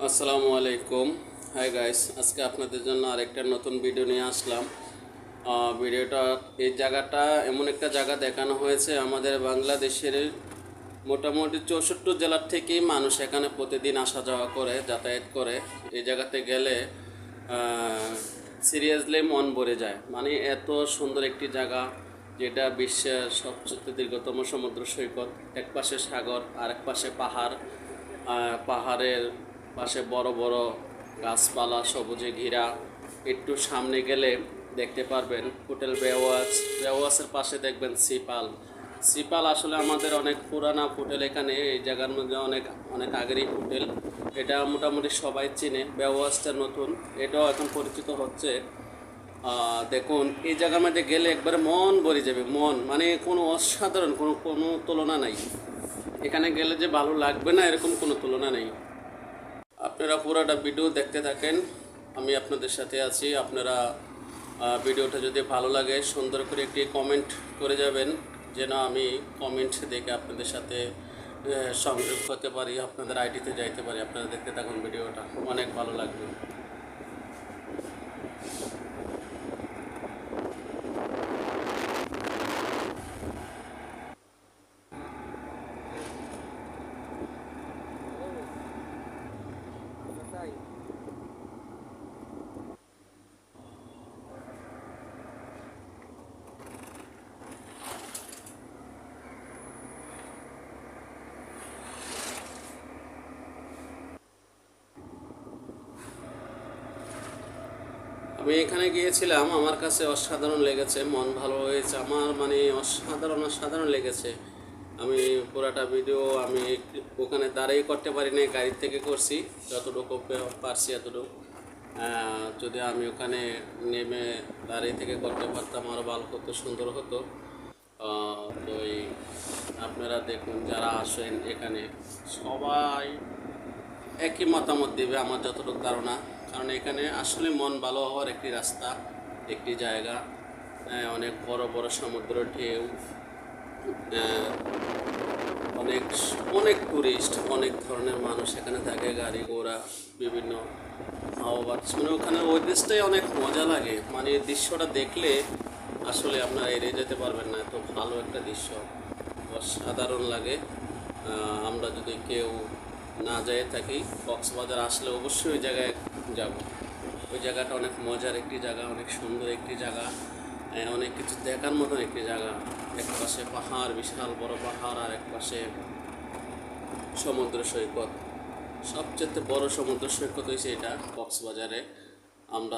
আসসালামু আলাইকুম। Hi guys, আজকে আপনাদের জন্য আরেকটা নতুন ভিডিও নিয়ে আসলাম। ভিডিওটা এই জায়গাটা এমন একটা জায়গা দেখানো হয়েছে, আমাদের বাংলাদেশের মোটামুটি 64 জেলার থেকেই মানুষ এখানে প্রতিদিন আসা যাওয়া করে, যাতায়াত করে। এই জায়গাতে গেলে সিরিয়াসলি মন ভরে যায়। মানে এত সুন্দর একটি জায়গা, যেটা বিশ্বের সবচেয়ে দীর্ঘতম সমুদ্র সৈকত। এক পাশে সাগর আর এক পাশে পাহাড়। পাহাড়ের পাশে বড় বড় গাছপালা সবুজে ঘেরা। একটু সামনে গেলে দেখতে পারবেন হোটেল বেওয়াচ। বেওয়াচের পাশে দেখবেন সিপাল। সিপাল আসলে আমাদের অনেক পুরানা হোটেল, এখানে এই জায়গার মধ্যে অনেক অনেক আগেরই হোটেল। এটা মোটামুটি সবাই চিনে। বেওয়াচটা নতুন, এটাও এখন পরিচিত হচ্ছে। দেখুন, এই জায়গার মধ্যে গেলে একবারে মন ভরে যাবে। মন মানে কোনো অসাধারণ কোনো কোনো তুলনা নাই। এখানে গেলে যে ভালো লাগবে না এরকম কোনো তুলনা নেই। আপনারা পুরোটা ভিডিও দেখতে থাকেন, আমি আপনাদের সাথে আছি। আপনারা ভিডিওটা যদি ভালো লাগে সুন্দর করে একটি কমেন্ট করে যাবেন, যেন আমি কমেন্ট দেখে আপনাদের সাথে সংযোগ হতে পারি, আপনাদের আইডিতে যাইতে পারি। আপনারা দেখতে থাকুন, ভিডিওটা অনেক ভালো লাগবে। আমি এখানে গিয়েছিলাম, আমার কাছে অসাধারণ লেগেছে, মন ভালো হয়েছে আমার। মানে অসাধারণ অসাধারণ লেগেছে। আমি পুরাটা ভিডিও আমি ওখানে দাঁড়িয়ে করতে পারি নাই, গাড়ির থেকে করছি যতটুকু পারছি এতটুকু। যদি আমি ওখানে নেমে দাঁড়িয়ে থেকে করতে পারতাম আরও ভালো হতো, সুন্দর হতো। তো আপনারা দেখুন, যারা আসেন এখানে সবাই একই মতামত দেবে আমার যতটুকু ধারণা। কারণ এখানে আসলে মন ভালো হওয়ার একটি রাস্তা, একটি জায়গা। অনেক বড় বড় সমুদ্র ঢেউ, অনেক অনেক টুরিস্ট, অনেক ধরনের মানুষ এখানে থাকে, গাড়ি ঘোড়া, বিভিন্ন হাওয়া বাতাস। মানে ওখানে ওই দেশটাই অনেক মজা লাগে। মানে দৃশ্যটা দেখলে আসলে আপনারা এড়িয়ে যেতে পারবেন না, এত ভালো একটা দৃশ্য, অসাধারণ লাগে। আমরা যদি কেউ না যেয়ে থাকি, কক্সবাজার আসলে অবশ্যই ওই জায়গায় যাব। ওই জায়গাটা অনেক মজার একটি জায়গা, অনেক সুন্দর একটি জায়গা, অনেক কিছু দেখার মতন একটি জায়গা। এক পাশে পাহাড়, বিশাল বড় পাহাড়, আর এক পাশে সমুদ্র সৈকত। সবচেয়ে বড় সমুদ্র সৈকত হয়েছে এটা কক্সবাজারে। আমরা